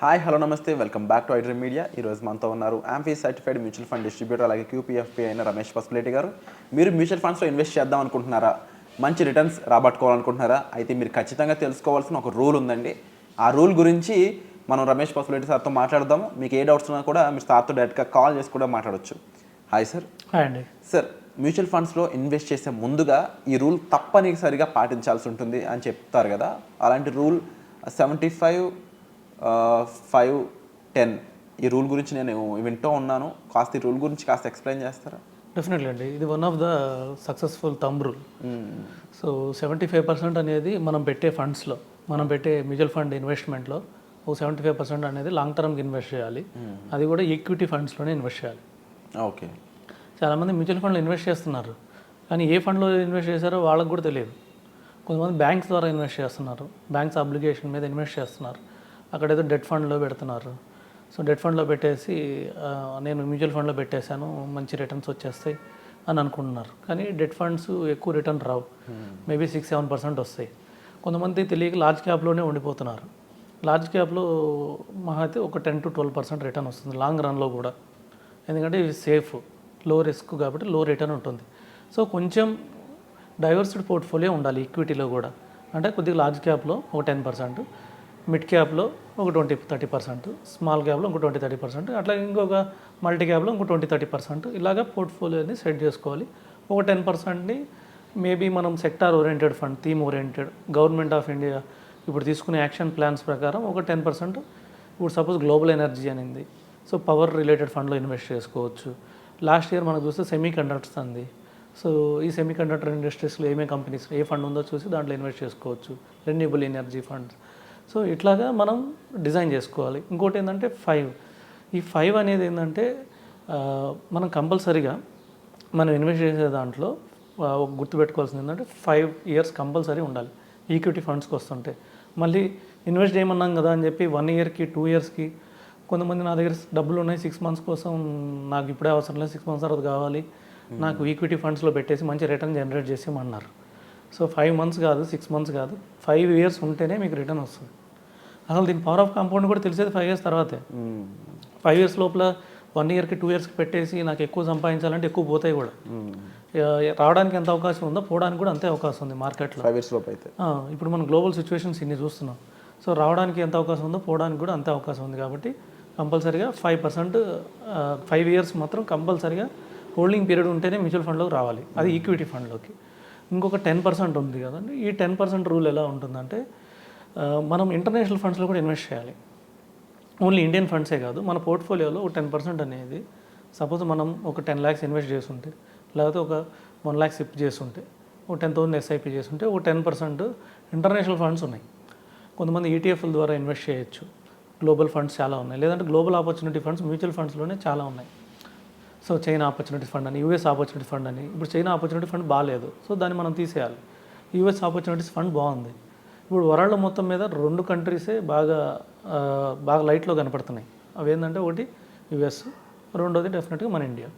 Hi hello నమస్తే welcome back to iDream media. ఈరోజు మనతో ఉన్నారు amphi certified mutual fund distributor అలాగే క్యూపీఎఫ్పీ అయిన రమేష్ పసుపులేటి గారు. మీరు మ్యూచువల్ ఫండ్స్లో ఇన్వెస్ట్ చేద్దాం అనుకుంటున్నారా, మంచి రిటర్న్స్ రాబట్టుకోవాలనుకుంటున్నారా? అయితే మీరు ఖచ్చితంగా తెలుసుకోవాల్సిన ఒక రూల్ ఉందండి. ఆ రూల్ గురించి మనం రమేష్ పసుపులేటి సార్తో మాట్లాడదాము. మీకు ఏ డౌట్స్ ఉన్నా కూడా మీరు సార్తో డైరెక్ట్గా కాల్ చేసి కూడా మాట్లాడవచ్చు. Hi sir. హాయ్ అండి. సార్, మ్యూచువల్ ఫండ్స్లో ఇన్వెస్ట్ చేసే ముందుగా ఈ రూల్ తప్పనిసరిగా పాటించాల్సి ఉంటుంది అని చెప్తారు కదా, అలాంటి రూల్ 75-5-10 ఈ రూల్ గురించి నేను వింటూ ఉన్నాను. కాస్త ఈ రూల్ గురించి కాస్త ఎక్స్ప్లెయిన్ చేస్తారా? డెఫినెట్లీ అండి, ఇది one of the successful thumb rule. So 75% అనేది మనం పెట్టే ఫండ్స్లో, మనం పెట్టే మ్యూచువల్ ఫండ్ ఇన్వెస్ట్మెంట్లో ఒక 75% అనేది లాంగ్ టర్మ్కి ఇన్వెస్ట్ చేయాలి. అది కూడా ఈక్విటీ ఫండ్స్లోనే ఇన్వెస్ట్ చేయాలి. ఓకే. చాలామంది మ్యూచువల్ ఫండ్లో ఇన్వెస్ట్ చేస్తున్నారు, కానీ ఏ ఫండ్లో ఇన్వెస్ట్ చేశారో వాళ్ళకి కూడా తెలియదు. కొంతమంది బ్యాంక్స్ ద్వారా ఇన్వెస్ట్ చేస్తున్నారు, బ్యాంక్స్ అప్లికేషన్ మీద ఇన్వెస్ట్ చేస్తున్నారు, అక్కడ ఏదో డెట్ ఫండ్లో పెడుతున్నారు. సో డెట్ ఫండ్లో పెట్టేసి నేను మ్యూచువల్ ఫండ్లో పెట్టేశాను, మంచి రిటర్న్స్ వచ్చేస్తాయి అని అనుకుంటున్నారు. కానీ డెట్ ఫండ్స్ ఎక్కువ రిటర్న్ రావు, మేబీ 6-7% వస్తాయి. కొంతమంది తెలియక లార్జ్ క్యాప్లోనే ఉండిపోతున్నారు. లార్జ్ క్యాప్లో మహా అయితే ఒక 10-12% రిటర్న్ వస్తుంది లాంగ్ రన్లో కూడా, ఎందుకంటే ఇవి సేఫ్, లో రిస్క్ కాబట్టి లో రిటర్న్ ఉంటుంది. సో కొంచెం డైవర్సిటీ పోర్ట్ఫోలియో ఉండాలి ఈక్విటీలో కూడా. అంటే కొద్దిగా లార్జ్ క్యాప్లో ఒక 10%, మిడ్ క్యాప్లో ఒక 20-30%, స్మాల్ క్యాప్లో ఇంకో 20-30%, అట్లా ఇంకొక మల్టీ క్యాప్లో ఇంకో 20-30%, ఇలాగా పోర్ట్ఫోలియోని సెట్ చేసుకోవాలి. ఒక 10%ని మేబీ మనం sector oriented fund, theme oriented, government of India ఇప్పుడు తీసుకునే యాక్షన్ ప్లాన్స్ ప్రకారం ఒక 10%, ఇప్పుడు సపోజ్ గ్లోబల్ ఎనర్జీ అనింది, సో పవర్ రిలేటెడ్ ఫండ్లో ఇన్వెస్ట్ చేసుకోవచ్చు. లాస్ట్ ఇయర్ మనకు చూస్తే సెమీ కండక్టర్స్ అంది, సో ఈ సెమీ కండక్టర్ ఇండస్ట్రీస్లో ఏమేమి కంపెనీస్ ఏ ఫండ్ ఉందో చూసి దాంట్లో ఇన్వెస్ట్ చేసుకోవచ్చు. Renewable energy funds. సో ఇట్లాగా మనం డిజైన్ చేసుకోవాలి. ఇంకోటి ఏంటంటే 5, ఈ 5 అనేది ఏంటంటే మనం కంపల్సరీగా మనం ఇన్వెస్ట్ చేసే దాంట్లో గుర్తుపెట్టుకోవాల్సింది ఏంటంటే 5 ఇయర్స్ కంపల్సరీ ఉండాలి ఈక్విటీ ఫండ్స్కి వస్తుంటే. మళ్ళీ ఇన్వెస్ట్ చేయమన్నాం కదా అని చెప్పి 1 ఇయర్కి 2 ఇయర్స్కి, కొంతమంది నా దగ్గర డబ్బులు ఉన్నాయి 6 మంత్స్ కోసం, నాకు ఇప్పుడే అవసరం లేదు, 6 మంత్స్ తర్వాత కావాలి, నాకు ఈక్విటీ ఫండ్స్లో పెట్టేసి మంచి రిటర్న్ జనరేట్ చేసేయమన్నారు. సో 5 మంత్స్ కాదు, 6 మంత్స్ కాదు, 5 ఇయర్స్ ఉంటేనే మీకు రిటర్న్ వస్తుంది. అసలు దీని పవర్ ఆఫ్ కాంపౌండ్ కూడా తెలిసేది 5 ఇయర్స్ తర్వాతే. 5 ఇయర్స్ లోపల 1 ఇయర్కి 2 ఇయర్స్కి పెట్టేసి నాకు ఎక్కువ సంపాదించాలంటే ఎక్కువ పోతాయి కూడా. రావడానికి ఎంత అవకాశం ఉందో పోవడానికి కూడా అంతే అవకాశం ఉంది మార్కెట్లో 5 ఇయర్స్ లోపు అయితే. ఇప్పుడు మనం గ్లోబల్ సిచ్యువేషన్స్ ఇన్ని చూస్తున్నాం. సో రావడానికి ఎంత అవకాశం ఉందో పోవడానికి కూడా అంతే అవకాశం ఉంది. కాబట్టి కంపల్సరీగా 5%, 5 ఇయర్స్ మాత్రం కంపల్సరీగా హోల్డింగ్ పీరియడ్ ఉంటేనే మ్యూచువల్ ఫండ్లోకి రావాలి, అది ఈక్విటీ ఫండ్లోకి. ఇంకొక 10% ఉంది కదండి, ఈ 10% రూల్ ఎలా ఉంటుందంటే మనం ఇంటర్నేషనల్ ఫండ్స్లో కూడా ఇన్వెస్ట్ చేయాలి. ఓన్లీ ఇండియన్ ఫండ్సే కాదు, మన పోర్ట్ఫోలియోలో ఒక 10% అనేది, సపోజ్ మనం ఒక 10 lakhs ఇన్వెస్ట్ చేస్తుంటే, లేకపోతే ఒక 1 lakh సిప్ చేస్తుంటే, ఒక 10,000 SIP చేస్తుంటే ఒక 10% ఇంటర్నేషనల్ ఫండ్స్ ఉన్నాయి. కొంతమంది ఈటీఎఫ్ల ద్వారా ఇన్వెస్ట్ చేయొచ్చు. గ్లోబల్ ఫండ్స్ చాలా ఉన్నాయి, లేదంటే గ్లోబల్ ఆపర్చునిటీ ఫండ్స్ మ్యూచువల్ ఫండ్స్లోనే చాలా ఉన్నాయి. సో చైనా ఆపర్చునిటీ ఫండ్ అని, యూఎస్ ఆపర్చునిటీ ఫండ్ అని. ఇప్పుడు చైనా ఆపర్చునిటీ ఫండ్ బాగాలేదు, సో దాన్ని మనం తీసేయాలి. యూఎస్ ఆపర్చునిటీస్ ఫండ్ బాగుంది. ఇప్పుడు వరల్డ్ మొత్తం మీద 2 కంట్రీసే బాగా లైట్లో కనపడుతున్నాయి. అవి ఏంటంటే ఒకటి యూఎస్, రెండోది డెఫినెట్గా మన ఇండియా.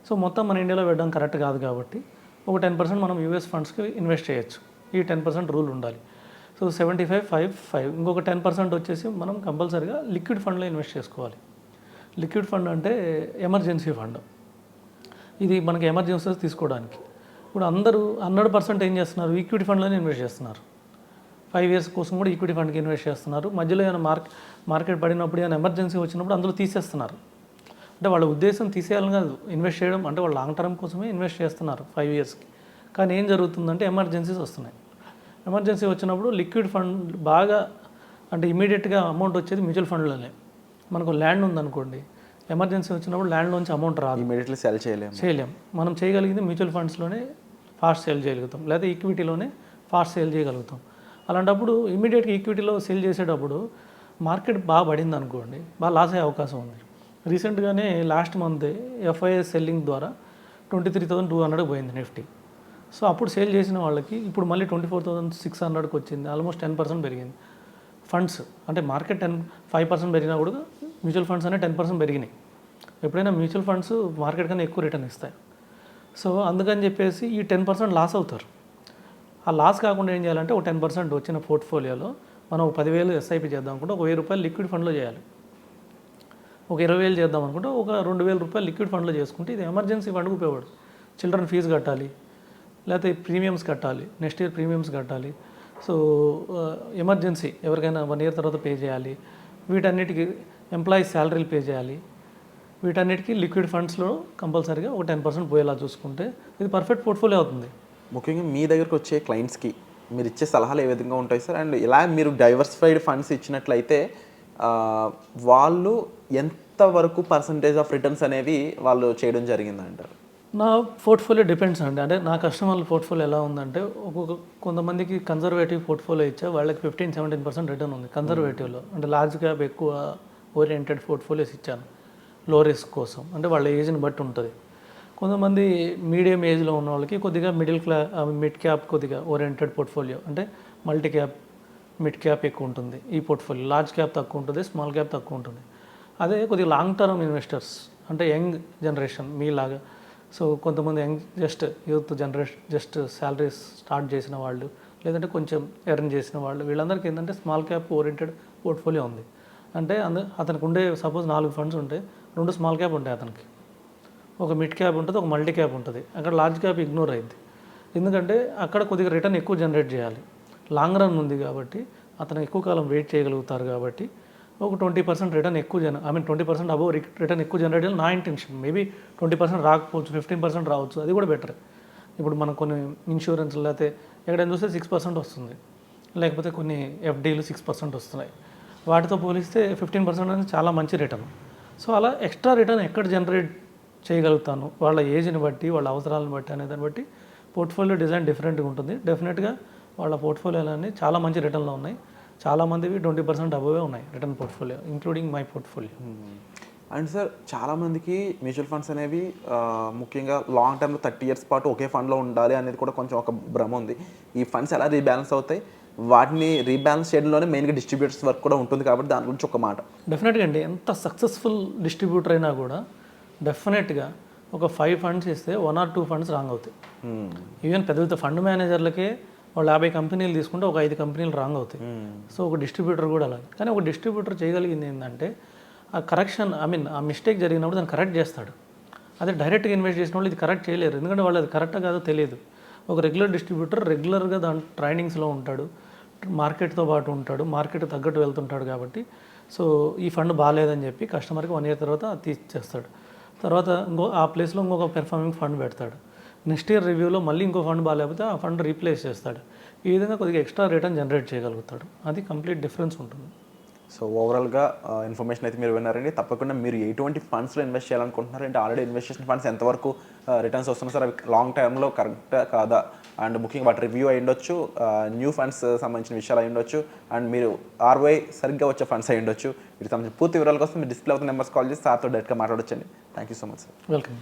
సో మొత్తం మన ఇండియాలో పెట్టడం కరెక్ట్ కాదు కాబట్టి ఒక 10% మనం యూఎస్ ఫండ్స్కి ఇన్వెస్ట్ చేయొచ్చు. ఈ 10% రూల్ ఉండాలి. సో 75-5-5, ఇంకొక 10% వచ్చేసి మనం కంపల్సరీగా లిక్విడ్ ఫండ్లో ఇన్వెస్ట్ చేసుకోవాలి. లిక్విడ్ ఫండ్ అంటే ఎమర్జెన్సీ ఫండ్, ఇది మనకి ఎమర్జెన్సీస్ తీసుకోవడానికి. ఇప్పుడు అందరూ 100% ఏం చేస్తున్నారు, ఈక్విటీ ఫండ్లోనే ఇన్వెస్ట్ చేస్తున్నారు. 5 ఇయర్స్ కోసం కూడా ఈక్విటీ ఫండ్కి ఇన్వెస్ట్ చేస్తున్నారు. మధ్యలో ఏమైనా మార్కెట్ పడినప్పుడు ఏమైనా ఎమర్జెన్సీ వచ్చినప్పుడు అందులో తీసేస్తున్నారు. అంటే వాళ్ళ ఉద్దేశం తీసేయాలని కాదు, ఇన్వెస్ట్ చేయడం అంటే వాళ్ళు లాంగ్ టర్మ్ కోసమే ఇన్వెస్ట్ చేస్తున్నారు 5 ఇయర్స్కి. కానీ ఏం జరుగుతుందంటే ఎమర్జెన్సీస్ వస్తున్నాయి. ఎమర్జెన్సీ వచ్చినప్పుడు లిక్విడ్ ఫండ్ బాగా, అంటే ఇమీడియట్గా అమౌంట్ వచ్చేది మ్యూచువల్ ఫండ్లోనే. మనకు ల్యాండ్ ఉందనుకోండి, ఎమర్జెన్సీ వచ్చినప్పుడు ల్యాండ్లోంచి అమౌంట్ రాదు, ఇమీడియట్లీ సెల్ చేయలేం. మనం చేయగలిగింది మ్యూచువల్ ఫండ్స్లోనే ఫాస్ట్ సేల్ చేయగలుగుతాం, లేదా ఈక్విటీలోనే ఫాస్ట్ సేల్ చేయగలుగుతాం. అలాంటప్పుడు ఇమీడియట్గా ఈక్విటీలో సేల్ చేసేటప్పుడు మార్కెట్ బాగా పడింది అనుకోండి, బాగా లాస్ అయ్యే అవకాశం ఉంది. రీసెంట్గానే లాస్ట్ మంత్ ఎఫ్ఐఎస్ సెల్లింగ్ ద్వారా 23,200 పోయింది నిఫ్టీ. సో అప్పుడు సేల్ చేసిన వాళ్ళకి ఇప్పుడు మళ్ళీ 24,600కి వచ్చింది, ఆల్మోస్ట్ 10% పెరిగింది. ఫండ్స్ అంటే మార్కెట్ 5% పెరిగినా కూడా మ్యూచువల్ ఫండ్స్ అనేవి 10% పెరిగినాయి. ఎప్పుడైనా మ్యూచువల్ ఫండ్స్ మార్కెట్ కన్నా ఎక్కువ రిటర్న్ ఇస్తాయి. సో అందుకని చెప్పేసి ఈ 10% లాస్ అవుతారు. ఆ లాస్ కాకుండా ఏం చేయాలంటే ఒక 10% వచ్చిన పోర్ట్ఫోలియోలో మనం ఒక 10,000 ఎస్ఐపి చేద్దాం అనుకుంటే ఒక 1,000 రూపాయలు లిక్విడ్ ఫండ్లో చేయాలి. ఒక 20,000 చేద్దాం అనుకుంటే ఒక 2,000 రూపాయలు లిక్విడ్ ఫండ్లో చేసుకుంటే ఇది ఎమర్జెన్సీ ఫండ్కి ఉపయోగపడు. చిల్డ్రన్ ఫీజు కట్టాలి, లేకపోతే ప్రీమియమ్స్ కట్టాలి, నెక్స్ట్ ఇయర్ ప్రీమియమ్స్ కట్టాలి. సో ఎమర్జెన్సీ ఎవరికైనా 1 ఇయర్ తర్వాత పే చేయాలి, వీటన్నిటికీ ఎంప్లాయీస్ శాలరీలు పే చేయాలి, వీటన్నిటికీ లిక్విడ్ ఫండ్స్లో కంపల్సరీగా ఒక 10% పోయేలా చూసుకుంటే ఇది పర్ఫెక్ట్ పోర్ట్ఫోలియో అవుతుంది. ముఖ్యంగా మీ దగ్గరకు వచ్చే క్లయింట్స్కి మీరు ఇచ్చే సలహాలు ఏ విధంగా ఉంటాయి సార్? అండ్ ఇలా మీరు డైవర్సిఫైడ్ ఫండ్స్ ఇచ్చినట్లయితే వాళ్ళు ఎంతవరకు పర్సంటేజ్ ఆఫ్ రిటర్న్స్ అనేవి వాళ్ళు చేయడం జరిగిందంటారు? నా పోర్ట్ఫోలియో డిపెండ్స్ అండి. అంటే నా కస్టమర్ల పోర్ట్ఫోలియో ఎలా ఉందంటే కొంతమందికి కన్జర్వేటివ్ పోర్ట్ఫోలియో ఇచ్చా వాళ్ళకి 15-17% రిటర్న్ ఉంది కన్జర్వేటివ్లో. అంటే లార్జ్ క్యాప్ ఎక్కువ ఓరియంటెడ్ పోర్ట్ఫోలియోస్ ఇచ్చాను లో రిస్క్ కోసం, అంటే వాళ్ళ ఏజ్ని బట్టి ఉంటుంది. కొంతమంది మీడియం ఏజ్లో ఉన్న వాళ్ళకి కొద్దిగా మిడ్ క్యాప్ కొద్దిగా ఓరియంటెడ్ పోర్ట్ఫోలియో, అంటే మల్టీ క్యాప్ మిడ్ క్యాప్ ఎక్కువ ఉంటుంది ఈ పోర్ట్ఫోలియో, లార్జ్ క్యాప్ తక్కువ ఉంటుంది, స్మాల్ క్యాప్ తక్కువ ఉంటుంది. అదే కొద్దిగా లాంగ్ టర్మ్ ఇన్వెస్టర్స్ అంటే యంగ్ జనరేషన్ మీలాగా, సో కొంతమంది young youth generation salaries start చేసిన వాళ్ళు, లేదంటే కొంచెం ఎర్న్ చేసిన వాళ్ళు, వీళ్ళందరికీ ఏంటంటే స్మాల్ క్యాప్ ఓరియంటెడ్ పోర్ట్ఫోలియో ఉంది. అంటే అతనికి ఉండే సపోజ్ 4 ఫండ్స్ ఉంటే 2 స్మాల్ క్యాప్ ఉంటాయి, అతనికి ఒక మిడ్ క్యాప్ ఉంటుంది, ఒక మల్టీ క్యాప్ ఉంటుంది. అక్కడ లార్జ్ క్యాప్ ఇగ్నోర్ అయింది, ఎందుకంటే అక్కడ కొద్దిగా రిటర్న్ ఎక్కువ జనరేట్ చేయాలి, లాంగ్ రన్ ఉంది కాబట్టి అతను ఎక్కువ కాలం వెయిట్ చేయగలుగుతారు. కాబట్టి ఒక 20% రిటర్న్ ఎక్కువ 20% అబోవ్ రిటర్న్ ఎక్కువ జనరేట్ చేయాలి నా ఇంటెన్షన్. మేబీ 20% రాకపోవచ్చు, 15% రావచ్చు, అది కూడా బెటర్. ఇప్పుడు మనం కొన్ని ఇన్సూరెన్స్ లేకపోతే ఎక్కడైనా చూస్తే 6% వస్తుంది, లేకపోతే కొన్ని ఎఫ్డీలు 6% వస్తున్నాయి. వాటితో పోలిస్తే 15% అనేది చాలా మంచి రిటర్న్. సో అలా ఎక్స్ట్రా రిటర్న్ ఎక్కడ జనరేట్ చేయగలుగుతాను వాళ్ళ ఏజ్ని బట్టి, వాళ్ళ అవసరాలను బట్టి అనే దాన్ని బట్టి పోర్ట్ఫోలియో డిజైన్ డిఫరెంట్గా ఉంటుంది. డెఫినెట్గా వాళ్ళ పోర్ట్ఫోలియోలన్నీ చాలా మంచి రిటర్న్లో ఉన్నాయి. చాలామందివి 20% అబోవే ఉన్నాయి return portfolio, including my portfolio. And sir చాలామందికి మ్యూచువల్ ఫండ్స్ అనేవి ముఖ్యంగా లాంగ్ టర్మ్లో 30 years పాటు ఒకే ఫండ్లో ఉండాలి అనేది కూడా కొంచెం ఒక భ్రమ ఉంది. ఈ ఫండ్స్ ఎలా రీబ్యాలెన్స్ అవుతాయి? వాటిని రీబ్యాలెన్స్ చేయడంలోనే మెయిన్గా డిస్ట్రిబ్యూటర్స్ వర్క్ కూడా ఉంటుంది కాబట్టి దాని గురించి ఒక మాట. డెఫినెట్గా అండి, ఎంత సక్సెస్ఫుల్ డిస్ట్రిబ్యూటర్ అయినా కూడా డెఫినెట్గా ఒక 5 ఫండ్స్ ఇస్తే 1 or 2 ఫండ్స్ రాంగ్ అవుతాయి. ఈవెన్ పెద్ద పెద్ద ఫండ్ మేనేజర్లకే వాళ్ళు 50 కంపెనీలు తీసుకుంటే ఒక 5 కంపెనీలు రాంగ్ అవుతాయి. సో ఒక డిస్ట్రిబ్యూటర్ కూడా అలాగే. కానీ ఒక డిస్ట్రిబ్యూటర్ చేయగలిగింది ఏంటంటే ఆ కరెక్షన్, ఆ మిస్టేక్ జరిగినప్పుడు దాన్ని కరెక్ట్ చేస్తాడు. అదే డైరెక్ట్గా ఇన్వెస్ట్ చేసిన వాళ్ళు ఇది కరెక్ట్ చేయలేరు, ఎందుకంటే వాళ్ళు అది కరెక్టా కాదో తెలియదు. ఒక రెగ్యులర్ డిస్ట్రిబ్యూటర్ రెగ్యులర్గా దాని ట్రైనింగ్స్లో ఉంటాడు, మార్కెట్తో పాటు ఉంటాడు, మార్కెట్ తగ్గట్టు వెళ్తుంటాడు. కాబట్టి సో ఈ ఫండ్ బాగాలేదని చెప్పి కస్టమర్కి 1 year తర్వాత తీసేస్తాడు. తర్వాత ఆ ప్లేస్లో ఇంకొక పెర్ఫార్మింగ్ ఫండ్ పెడతాడు. నెక్స్ట్ ఇయర్ రివ్యూలో మళ్ళీ ఇంకో ఫండ్ బాగాలేకపోతే ఆ ఫండ్ రీప్లేస్ చేస్తాడు. ఈ విధంగా కొద్దిగా ఎక్స్ట్రా రిటర్న్ జనరేట్ చేయగలుగుతాడు. అది కంప్లీట్ డిఫరెన్స్ ఉంటుంది. సో ఓవరాల్గా ఇన్ఫర్మేషన్ అయితే మీరు విన్నారండి. తప్పకుండా మీరు ఎటువంటి ఫండ్స్లో ఇన్వెస్ట్ చేయాలనుకుంటున్నారు అంటే ఆల్రెడీ ఇన్వెస్ట్ చేసిన ఫండ్స్ ఎంతవరకు రిటర్న్స్ వస్తున్నాయి సార్, అవి లాంగ్ టర్మ్లో కరెక్టా కాదా, అండ్ ముఖ్యంగా వాటి రివ్యూ అయి ఉండొచ్చు, న్యూ ఫండ్స్ సంబంధించిన విషయాలు అయి ఉండొచ్చు, అండ్ మీరు ROI సరిగ్గా వచ్చే ఫండ్స్ అయి ఉండొచ్చు. వీటికి సంబంధించిన పూర్తి వివరాల కోసం మీరు డిస్ప్లే అవుతున్న నెంబర్స్ కాల్ చేసి సార్తో డైరెక్ట్గా మాట్లాడొచ్చండి. Thank you so much sir. Welcome.